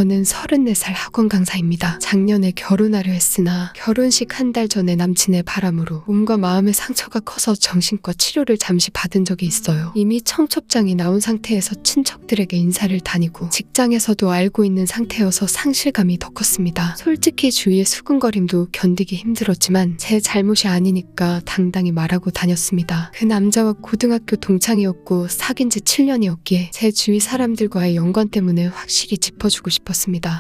저는 34살 학원 강사입니다. 작년에 결혼하려 했으나 결혼식 한 달 전에 남친의 바람으로 몸과 마음의 상처가 커서 정신과 치료를 잠시 받은 적이 있어요. 이미 청첩장이 나온 상태에서 친척들에게 인사를 다니고 직장에서도 알고 있는 상태여서 상실감이 더 컸습니다. 솔직히 주위의 수근거림도 견디기 힘들었지만 제 잘못이 아니니까 당당히 말하고 다녔습니다. 그 남자와 고등학교 동창이었고 사귄 지 7년이었기에 제 주위 사람들과의 연관 때문에 확실히 짚어주고 싶었습니다.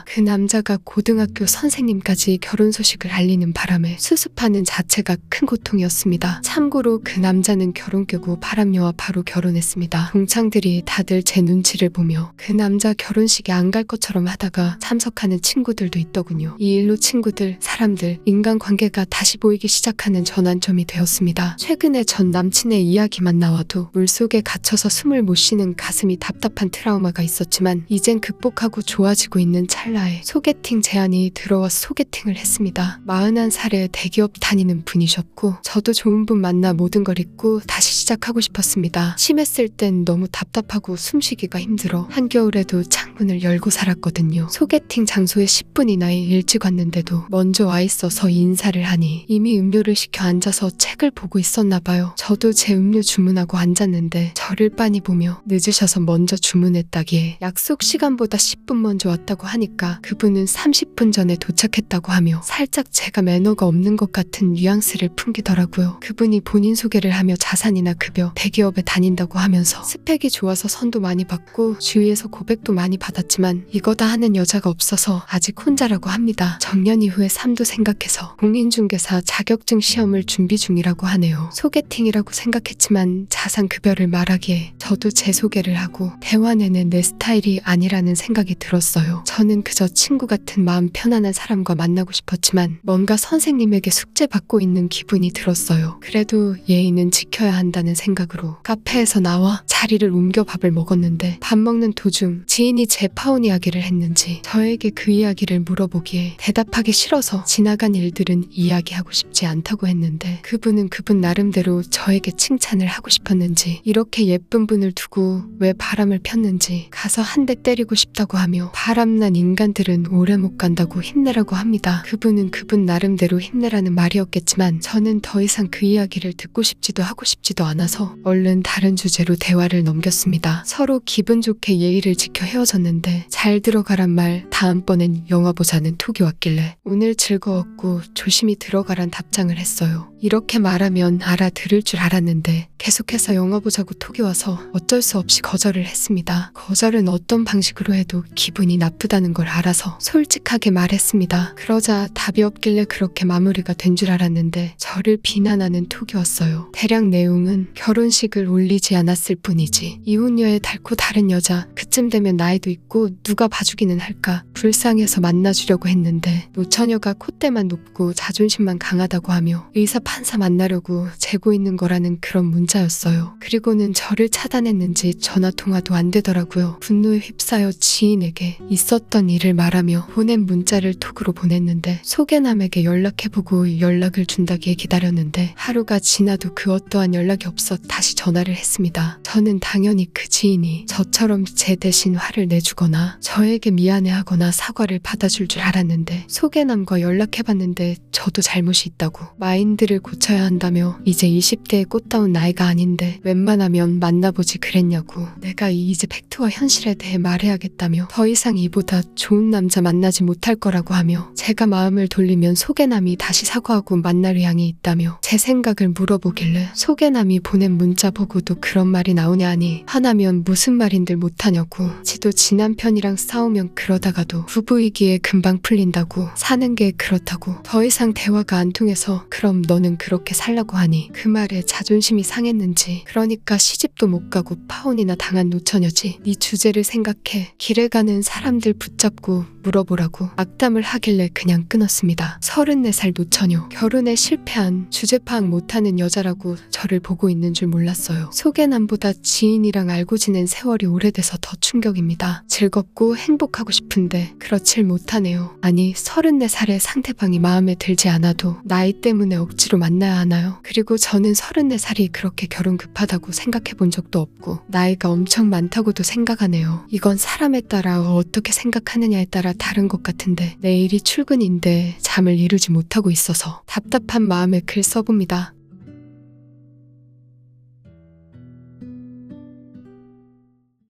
그 남자가 고등학교 선생님까지 결혼 소식을 알리는 바람에 수습하는 자체가 큰 고통이었습니다. 참고로 그 남자는 결혼 꾀고 바람녀와 바로 결혼했습니다. 동창들이 다들 제 눈치를 보며 그 남자 결혼식에 안 갈 것처럼 하다가 참석하는 친구들도 있더군요. 이 일로 친구들, 사람들, 인간관계가 다시 보이기 시작하는 전환점이 되었습니다. 최근에 전 남친의 이야기만 나와도 물속에 갇혀서 숨을 못 쉬는 가슴이 답답한 트라우마가 있었지만 이젠 극복하고 좋아지고 있는 찰나에 소개팅 제안이 들어와서 소개팅을 했습니다. 41살에 대기업 다니는 분이셨고 저도 좋은 분 만나 모든 걸 잊고 다시 시작하고 싶었습니다. 심했을 땐 너무 답답하고 숨쉬기가 힘들어 한겨울에도 창문을 열고 살았거든요. 소개팅 장소에 10분이나 일찍 왔는데도 먼저 와 있어서 인사를 하니 이미 음료를 시켜 앉아서 책을 보고 있었나 봐요. 저도 제 음료 주문하고 앉았는데 저를 빤히 보며 늦으셔서 먼저 주문했다기에 약속 시간보다 10분 먼저 왔다고 하니까 그분은 30분 전에 도착했다고 하며 살짝 제가 매너가 없는 것 같은 뉘앙스를 풍기더라고요. 그분이 본인 소개를 하며 자산이나 급여, 대기업에 다닌다고 하면서 스펙이 좋아서 선도 많이 받고 주위에서 고백도 많이 받았지만 이거다 하는 여자가 없어서 아직 혼자라고 합니다. 정년 이후의 삶도 생각해서 공인중개사 자격증 시험을 준비 중이라고 하네요. 소개팅이라고 생각했지만 자산급여를 말하기에 저도 제 소개를 하고 대화 내내 내 스타일이 아니라는 생각이 들었어요. 저는 그저 친구 같은 마음 편안한 사람과 만나고 싶었지만 뭔가 선생님에게 숙제받고 있는 기분이 들었어요. 그래도 예의는 지켜야 한다는 생각으로 카페에서 나와 자리를 옮겨 밥을 먹었는데 밥 먹는 도중 지인이 제 파혼 이야기를 했는지 저에게 그 이야기를 물어보기에 대답하기 싫어서 지나간 일들은 이야기하고 싶지 않다고 했는데 그분은 그분 나름대로 저에게 칭찬을 하고 싶었는지 이렇게 예쁜 분을 두고 왜 바람을 폈는지 가서 한 대 때리고 싶다고 하며 바람난 인간들은 오래 못 간다고 힘내라고 합니다. 그분은 그분 나름대로 힘내라는 말이었겠지만 저는 더 이상 그 이야기를 듣고 싶지도 하고 싶지도 않아서 얼른 다른 주제로 대화를 넘겼습니다. 서로 기분 좋게 예의를 지켜 헤어졌는데 잘 들어가란 말 다음번엔 영화 보자는 톡이 왔길래 오늘 즐거웠고 조심히 들어가란 답장을 했어요. 이렇게 말하면 알아들을 줄 알았는데 계속해서 영화 보자고 톡이 와서 어쩔 수 없이 거절을 했습니다. 거절은 어떤 방식으로 해도 기분이 나쁘다는 걸 알아서 솔직하게 말했습니다. 그러자 답이 없길래 그렇게 마무리가 된 줄 알았는데 저를 비난하는 톡이 왔어요. 대략 내용은 결혼식을 올리지 않았을 뿐이지 이혼녀에 닳고 다른 여자 그쯤 되면 나이도 있고 누가 봐주기는 할까 불쌍해서 만나주려고 했는데 노처녀가 콧대만 높고 자존심만 강하다고 하며 의사 판사 만나려고 재고 있는 거라는 그런 문자였어요. 그리고는 저를 차단했는지 전화통화도 안 되더라고요. 분노에 휩싸여 지인에게 있었던 일을 말하며 보낸 문자를 톡으로 보냈는데 소개남에게 연락해보고 연락을 준다기에 기다렸는데 하루가 지나도 그 어떠한 연락이 없어 다시 전화를 했습니다. 저는 당연히 그 지인이 저처럼 제 대신 화를 내주거나 저에게 미안해하거나 사과를 받아줄 줄 알았는데 소개남과 연락해봤는데 저도 잘못이 있다고 마인드를 고쳐야 한다며 이제 20대에 꽃다운 나이가 아닌데 웬만하면 만나보지 그랬냐고 내가 이제 팩트와 현실에 대해 말해야겠다며 더 이상 이보다 좋은 남자 만나지 못할 거라고 하며 제가 마음을 돌리면 소개남이 다시 사과하고 만날 의향이 있다며 제 생각을 물어보길래 소개남이 보낸 문자 보고도 그런 말이 나오냐 하니 화나면 무슨 말인들 못하냐고 지도 지 남편이랑 싸우면 그러다가도 부부이기에 금방 풀린다고 사는 게 그렇다고 더 이상 대화가 안 통해서 그럼 너는 그렇게 살라고 하니 그 말에 자존심이 상했는지 그러니까 시집도 못 가고 파혼이나 당한 노처녀지 네 주제를 생각해 길에 가는 사람들 붙잡고 물어보라고 악담을 하길래 그냥 끊었습니다. 34살 노처녀 결혼에 실패한 주제 파악 못하는 여자라고 저를 보고 있는 줄 몰랐어요. 소개남보다 지인이랑 알고 지낸 세월이 오래돼서 더 충격입니다. 즐겁고 행복하고 싶은데 그렇질 못하네요. 아니 34살의 상대방이 마음에 들지 않아도 나이 때문에 억지로 만나야 하나요? 그리고 저는 34살이 그렇게 결혼 급하다고 생각해 본 적도 없고 나이가 엄청 많다고도 생각하네요. 이건 사람에 따라 어떻게 생각하느냐에 따라 아니라 다른 것 같은데 내일이 출근인데 잠을 이루지 못하고 있어서 답답한 마음에 글 써봅니다.